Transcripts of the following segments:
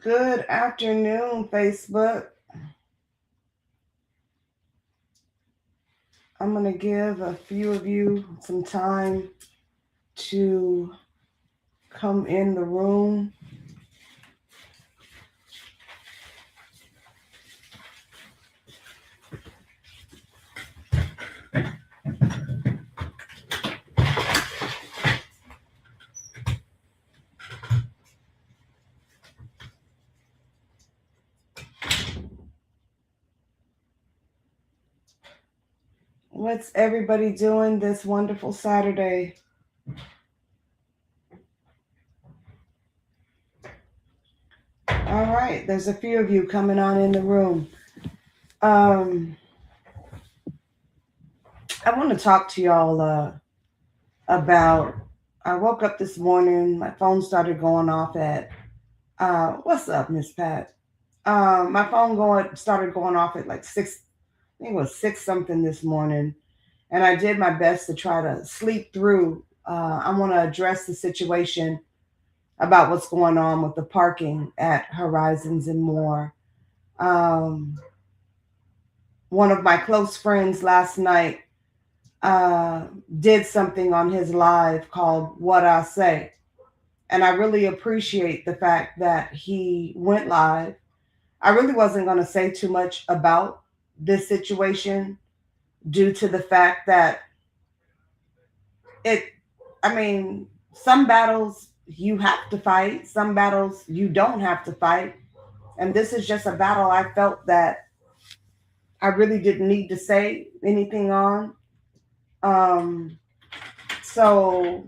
Good afternoon, Facebook. I'm going to give a few of you some time to come in the room. What's everybody doing this wonderful Saturday? All right, there's a few of you coming on in the room. I want to talk to y'all about. I woke up this morning, my phone started going off at. What's up, Miss Pat? My phone started going off at like 6. I think it was 6 something this morning, and I did my best to try to sleep through. I want to address the situation about what's going on with the parking at Horizons and more. Um, One of my close friends last night uh, did something on his live called What I Say. And I really appreciate the fact that he went live. I really wasn't going to say too much about this situation due to the fact that it, I mean, some battles you have to fight, some battles you don't have to fight. And this is just a battle I felt that I really didn't need to say anything on. Um, so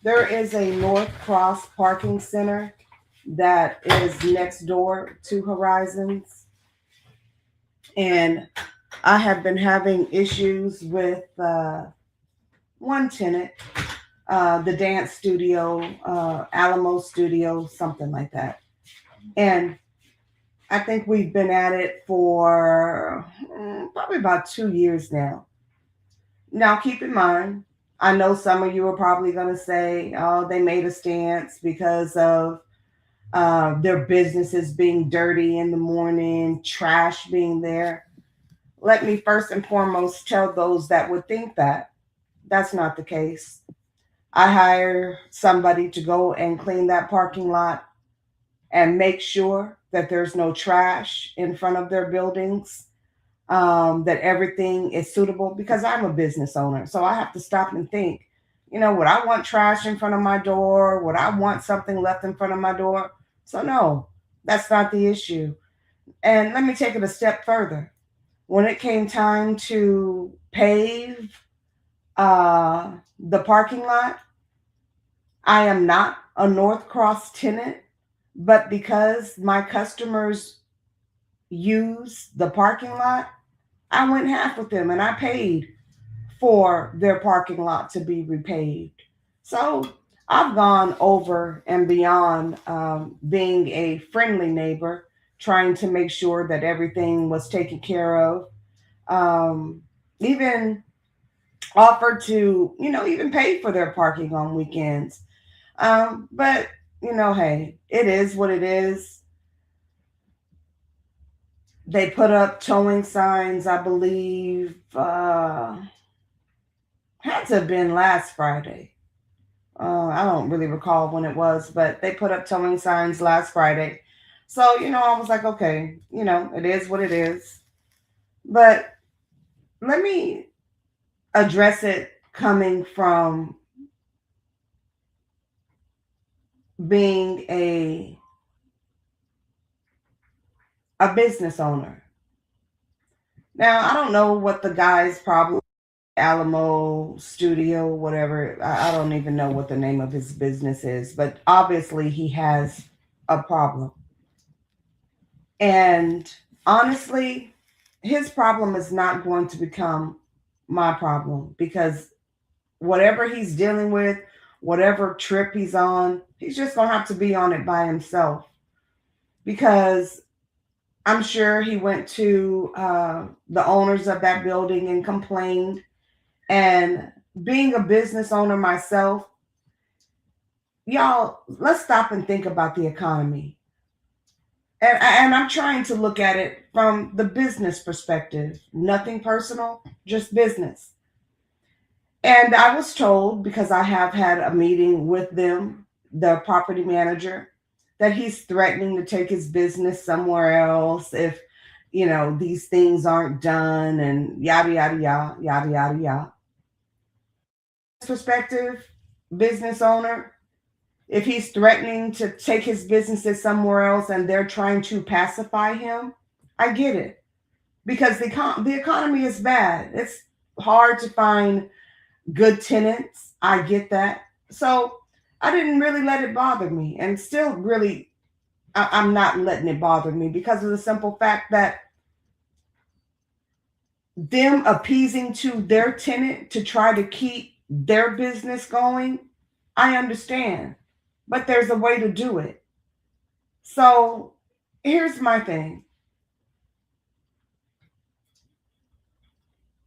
there is a North Cross parking center that is next door to Horizons. And I have been having issues with one tenant, the dance studio, Alamo Studio, something like that. And I think we've been at it for probably about 2 years now. Now, keep in mind, I know some of you are probably going to say, oh, they made a stance because of their businesses being dirty in the morning, trash being there. Let me first and foremost tell those that would think that that's not the case. I hire somebody to go and clean that parking lot and make sure that there's no trash in front of their buildings, that everything is suitable because I'm a business owner. So I have to stop and think, would I want trash in front of my door? Would I want something left in front of my door? So, no, that's not the issue. And let me take it a step further. When it came time to pave uh, the parking lot, I am not a North Cross tenant, but because my customers use the parking lot, I went half with them and I paid for their parking lot to be repaved. So I've gone over and beyond being a friendly neighbor, trying to make sure that everything was taken care of. Even offered to, even pay for their parking on weekends. But, hey, it is what it is. They put up towing signs, I believe, had to have been last Friday. I don't really recall when it was, but they put up towing signs last Friday. So, I was like, okay, it is what it is. But let me address it coming from being a business owner. Now, I don't know what the guy's problem Alamo Studio, whatever. I don't even know what the name of his business is, but obviously he has a problem. And honestly, his problem is not going to become my problem because whatever he's dealing with, whatever trip he's on, he's just going to have to be on it by himself because I'm sure he went to the owners of that building and complained. And being a business owner myself, y'all, let's stop and think about the economy. And I'm trying to look at it from the business perspective, nothing personal, just business. And I was told, because I have had a meeting with them, the property manager, that he's threatening to take his business somewhere else if, these things aren't done and yada, yada, yada, yada, yada, yada. Perspective, business owner, if he's threatening to take his businesses somewhere else and they're trying to pacify him, I get it. Because the economy is bad. It's hard to find good tenants. I get that. So I didn't really let it bother me, and still really, I'm not letting it bother me because of the simple fact that them appeasing to their tenant to try to keep their business going, I understand, but there's a way to do it. So here's my thing.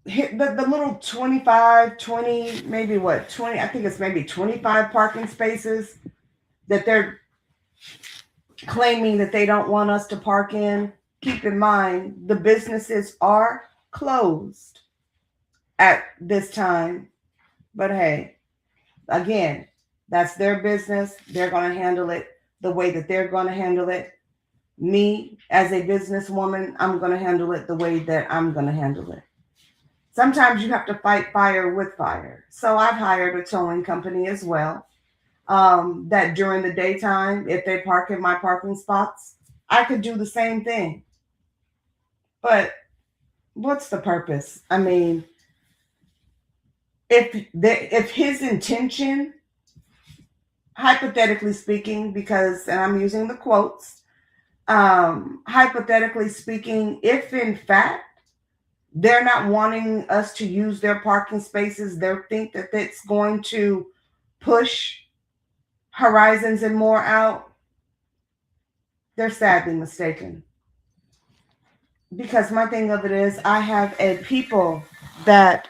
Hit the little 25, 20, maybe what, 20, I think it's maybe 25 parking spaces that they're claiming that they don't want us to park in. Keep in mind, the businesses are closed at this time. But hey, again, that's their business. They're going to handle it the way that they're going to handle it. Me, as a businesswoman, I'm going to handle it the way that I'm going to handle it. Sometimes you have to fight fire with fire. So I've hired a towing company as well. That during the daytime, if they park in my parking spots, I could do the same thing. But what's the purpose? I mean, if his intention, hypothetically speaking, because and I'm using the quotes, hypothetically speaking, if in fact they're not wanting us to use their parking spaces, they think that it's going to push Horizons and more out, they're sadly mistaken. Because my thing of it is, I have a people that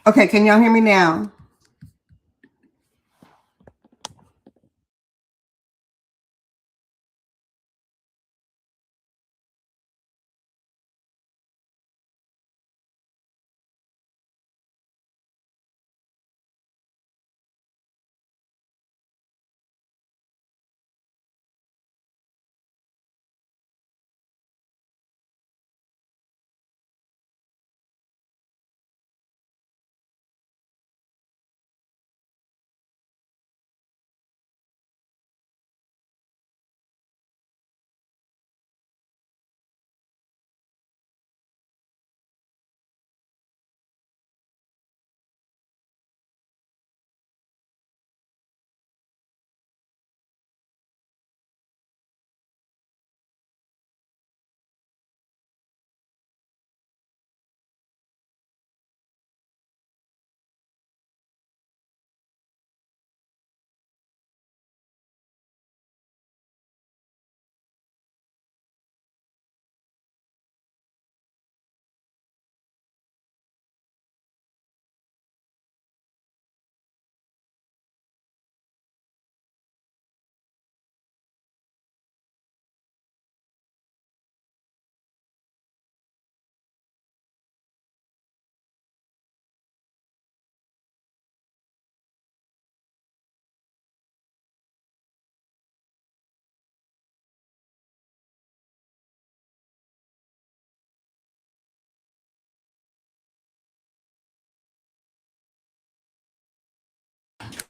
okay, can y'all hear me now?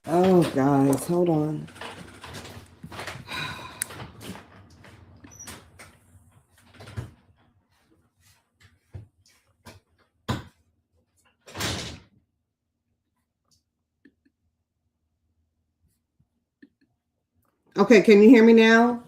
Oh, guys, hold on. Okay, can you hear me now?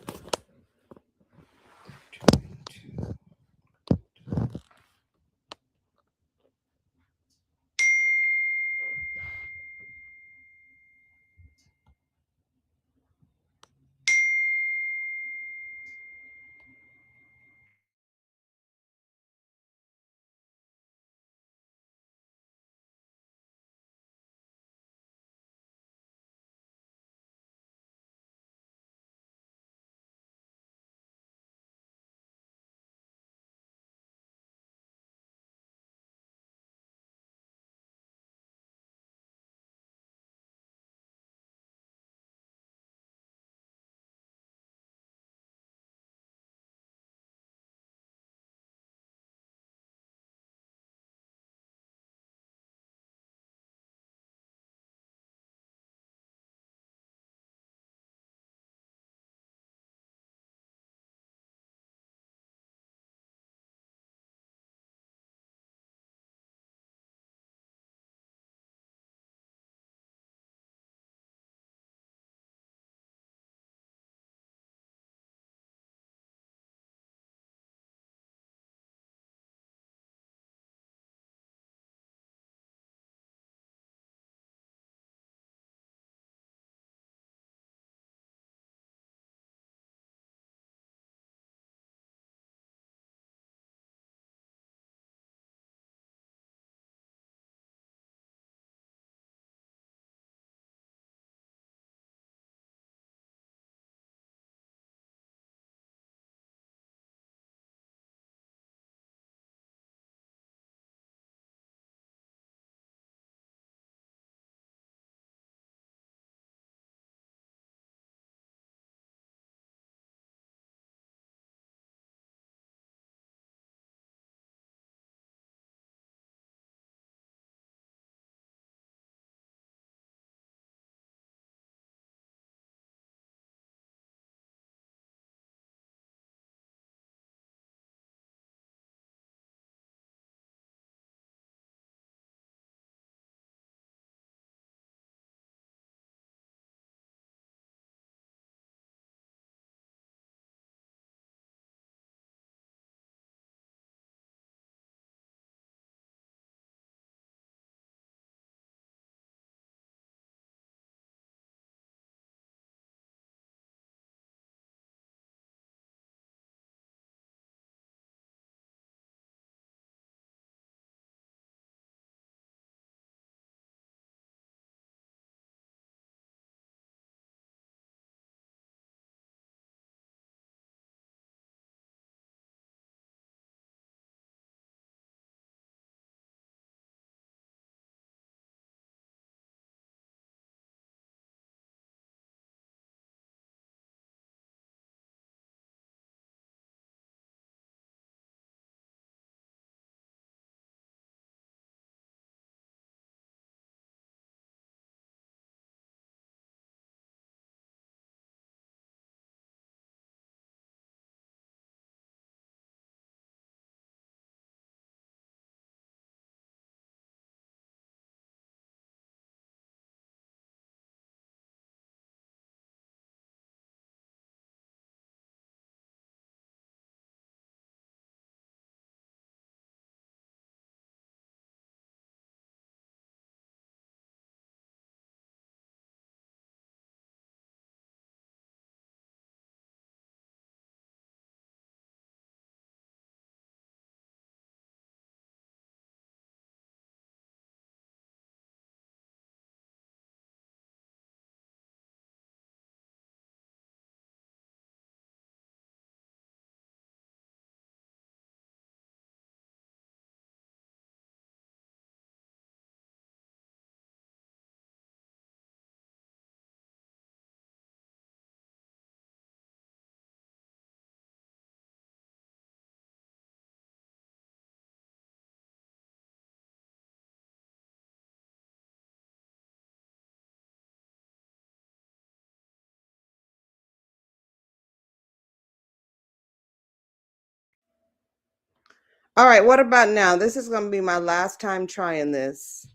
All right, what about now? This is going to be my last time trying this.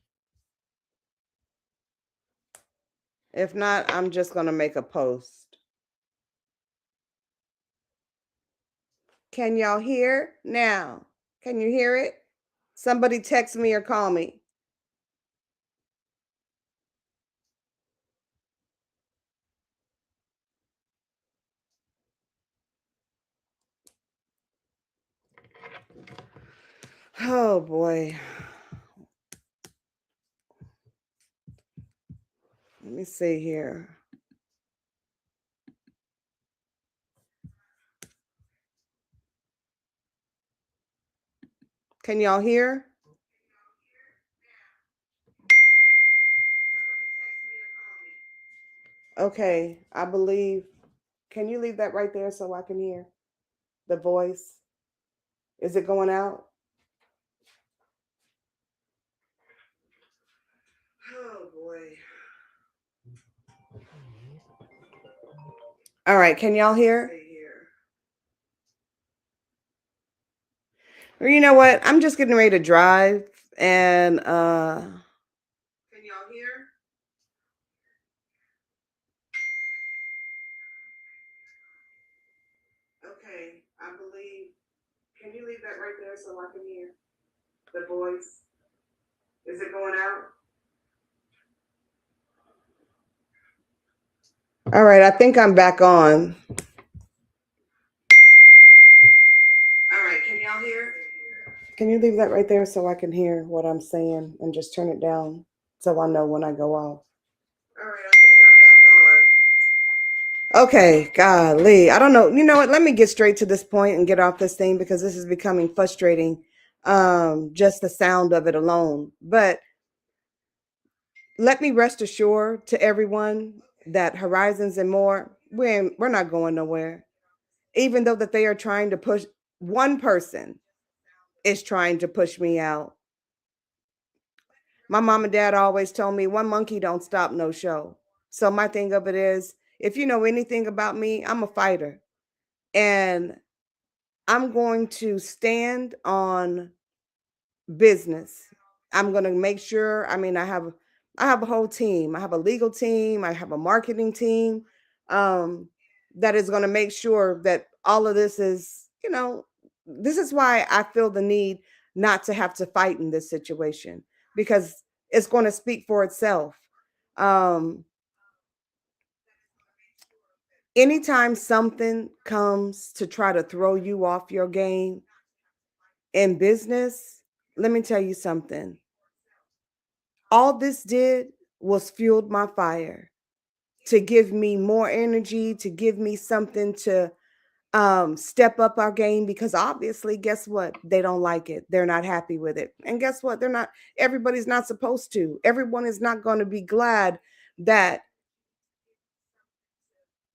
If not, I'm just going to make a post. Can y'all hear now? Can you hear it? Somebody text me or call me. Oh boy. Let me see here. Can y'all hear? Okay, I believe. Can you leave that right there so I can hear the voice? Is it going out? Oh boy. All right, can y'all hear? Or you know what? I'm just getting ready to drive and can y'all hear? Okay, I believe. Can you leave that right there so I can hear the voice? Is it going out? All right, I think I'm back on. All right, can y'all hear? Can you leave that right there so I can hear what I'm saying and just turn it down so I know when I go off? All right, I think I'm back on. Okay, golly. I don't know. You know what? Let me get straight to this point and get off this thing because this is becoming frustrating. Just the sound of it alone. But let me rest assured to everyone that Horizons and More, we're not going nowhere. Even though that they are trying to push, one person is trying to push me out. My mom and dad always told me one monkey don't stop no show. So my thing of it is, if you know anything about me, I'm a fighter. And I'm going to stand on business. I'm going to make sure, I have a whole team. I have a legal team, I have a marketing team um that is going to make sure that all of this is, this is why I feel the need not to have to fight in this situation because it's going to speak for itself. Um Anytime something comes to try to throw you off your game in business, let me tell you something. All this did was fueled my fire to give me more energy, to give me something to step up our game because obviously, guess what? They don't like it. They're not happy with it. And guess what? Everybody's not supposed to. Everyone is not going to be glad that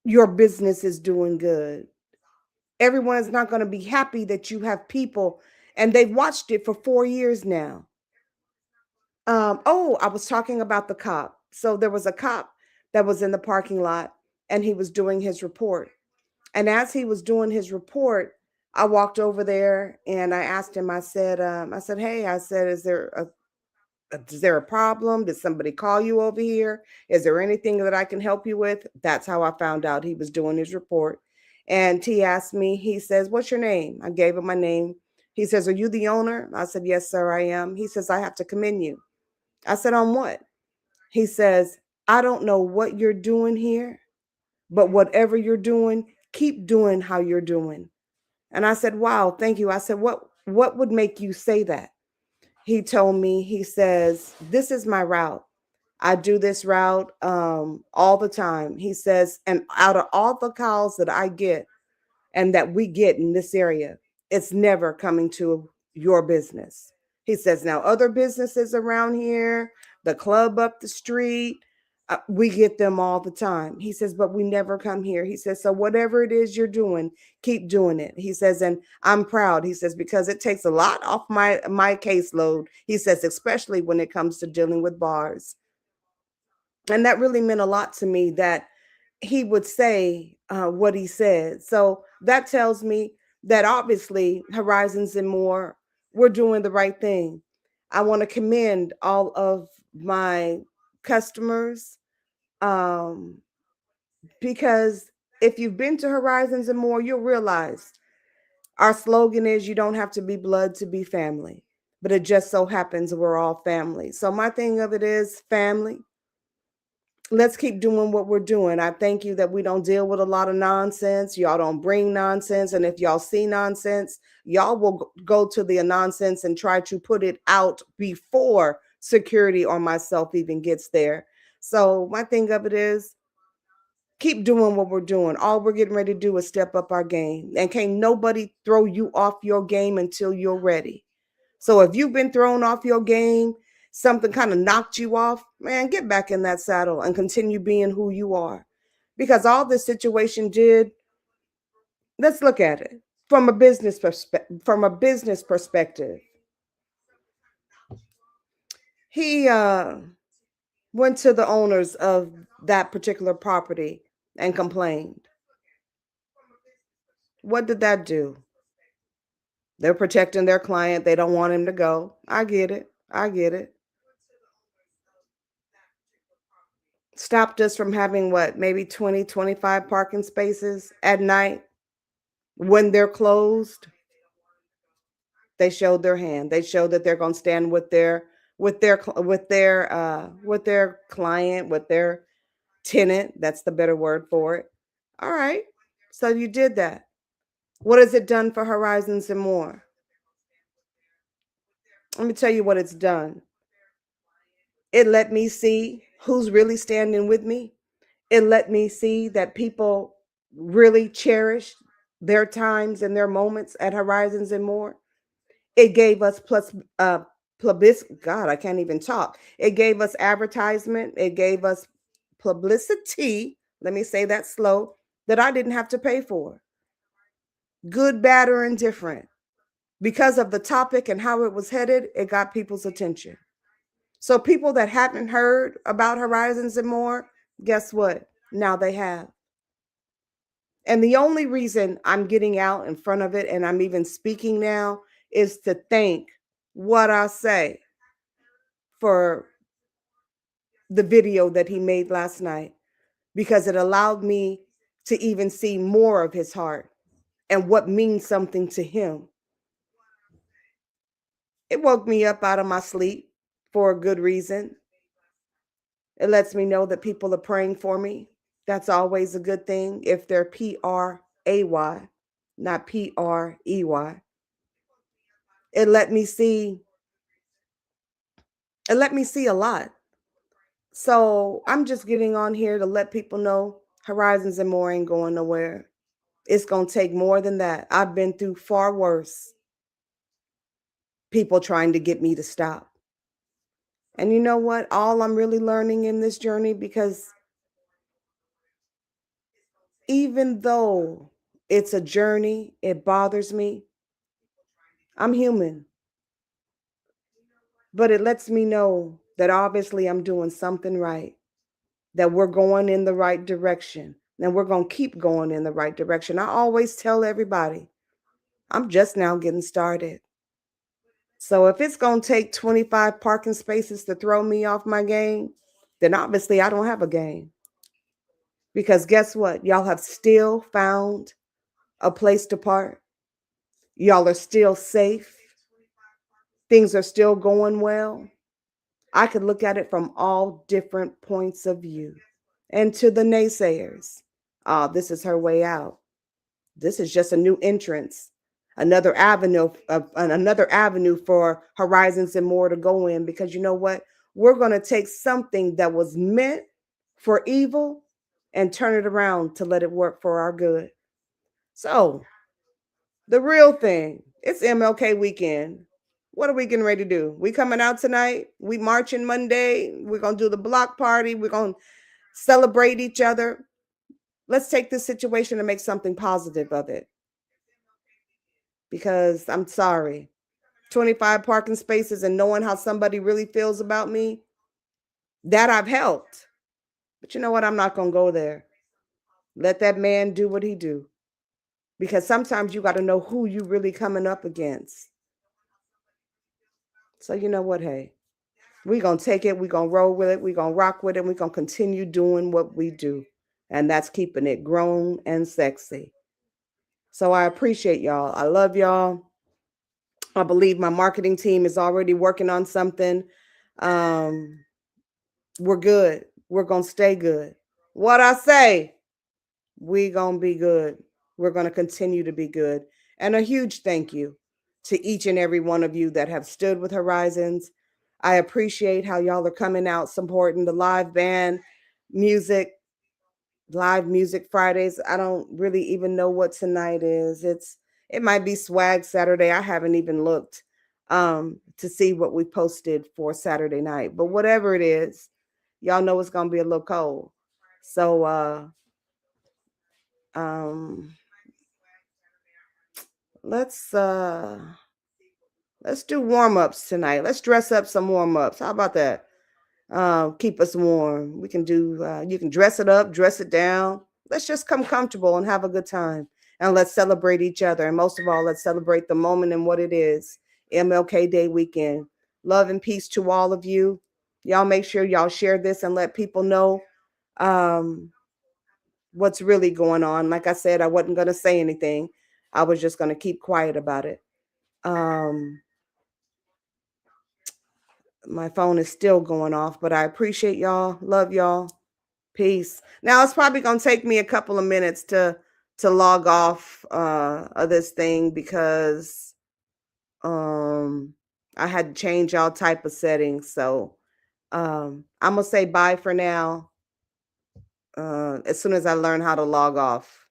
your business is doing good. Everyone is not going to be happy that you have people and they've watched it for 4 years now. I was talking about the cop. So there was a cop that was in the parking lot and he was doing his report. And as he was doing his report, I walked over there and I asked him, I said, hey, I said, is there a problem? Did somebody call you over here? Is there anything that I can help you with? That's how I found out he was doing his report. And he asked me, he says, what's your name? I gave him my name. He says, are you the owner? I said, yes, sir, I am. He says, I have to commend you. I said, on what? He says, I don't know what you're doing here, but whatever you're doing, keep doing how you're doing. And I said, wow, thank you. I said, what would make you say that? He told me, he says, this is my route. I do this route all the time. He says, and out of all the calls that I get and that we get in this area, it's never coming to your business. He says, now other businesses around here, the club up the street, we get them all the time. He says, but we never come here. He says, so whatever it is you're doing, keep doing it. He says, and I'm proud. He says, because it takes a lot off my caseload. He says, especially when it comes to dealing with bars. And that really meant a lot to me that he would say what he said. So that tells me that obviously Horizons and More, we're doing the right thing. I want to commend all of my customers, um, because if you've been to Horizons and More, you'll realize our slogan is you don't have to be blood to be family, but it just so happens we're all family. So my thing of it is family. Let's keep doing what we're doing. I thank you that we don't deal with a lot of nonsense. Y'all don't bring nonsense. And if y'all see nonsense, y'all will go to the nonsense and try to put it out before security or myself even gets there. So my thing of it is keep doing what we're doing. All we're getting ready to do is step up our game. And can't nobody throw you off your game until you're ready. So if you've been thrown off your game, something kind of knocked you off, man, get back in that saddle and continue being who you are. Because all this situation did, let's look at it from a business perspective. He went to the owners of that particular property and complained. What did that do? They're protecting their client. They don't want him to go. I get it. I get it. Stopped us from having what, maybe 20, 25 parking spaces at night when they're closed. They showed their hand. They showed that they're going to stand with their client, with their tenant. That's the better word for it. All right. So you did that. What has it done for Horizons and More? Let me tell you what it's done. It let me see who's really standing with me. It let me see that people really cherish their times and their moments at Horizons and More. It gave us God, I can't even talk. It gave us advertisement. It gave us publicity. Let me say that slow, that I didn't have to pay for. Good, bad, or indifferent. Because of the topic and how it was headed, it got people's attention. So people that hadn't heard about Horizons and More, guess what? Now they have. And the only reason I'm getting out in front of it and I'm even speaking now is to thank what I say for the video that he made last night, because it allowed me to even see more of his heart and what means something to him. It woke me up out of my sleep for a good reason. It lets me know that people are praying for me. That's always a good thing if they're PRAY, not PREY. It let me see a lot. So I'm just getting on here to let people know Horizons and More ain't going nowhere. It's going to take more than that. I've been through far worse. People trying to get me to stop. And you know what? All I'm really learning in this journey, because even though it's a journey, it bothers me. I'm human. But it lets me know that obviously I'm doing something right, that we're going in the right direction, and we're going to keep going in the right direction. I always tell everybody, I'm just now getting started. So if it's going to take 25 parking spaces to throw me off my game, then obviously I don't have a game. Because guess what? Y'all have still found a place to park. Y'all are still safe. Things are still going well. I could look at it from all different points of view. And to the naysayers, this is her way out. This is just a new entrance, another avenue for Horizons and More to go in. Because you know what? We're going to take something that was meant for evil and turn it around to let it work for our good. So the real thing, it's MLK weekend. What are we getting ready to do? We coming out tonight. We marching Monday. We're going to do the block party. We're going to celebrate each other. Let's take this situation and make something positive of it. Because I'm sorry, 25 parking spaces and knowing how somebody really feels about me, that I've helped. But you know what? I'm not going to go there. Let that man do what he do. Because sometimes you got to know who you really coming up against. So you know what? Hey, we're going to take it. We're going to roll with it. We're going to rock with it. We're going to continue doing what we do. And that's keeping it grown and sexy. So I appreciate y'all. I love y'all. I believe my marketing team is already working on something. Um, we're good. We're going to stay good. What I say, we going to be good. We're going to continue to be good. And a huge thank you to each and every one of you that have stood with Horizons. I appreciate how y'all are coming out supporting the live band music, live music Fridays. I don't really even know what tonight is. It might be swag Saturday. I haven't even looked to see what we posted for Saturday night. But whatever it is, y'all know it's gonna be a little cold. So um let's uh let's do warm-ups tonight. Let's dress up some warm-ups. How about that? Keep us warm. We can do you can dress it up, dress it down. Let's just come comfortable and have a good time. And let's celebrate each other. And most of all, let's celebrate the moment and what it is. MLK Day weekend. Love and peace to all of you. Y'all make sure y'all share this and let people know um, what's really going on. Like I said, I wasn't going to say anything. I was just going to keep quiet about it. My phone is still going off, but I appreciate y'all. Love y'all. Peace. Now it's probably gonna take me a couple of minutes to log off of this thing because I had to change all type of settings. So I'm gonna say bye for now. As soon as I learn how to log off.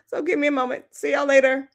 So give me a moment. See y'all later.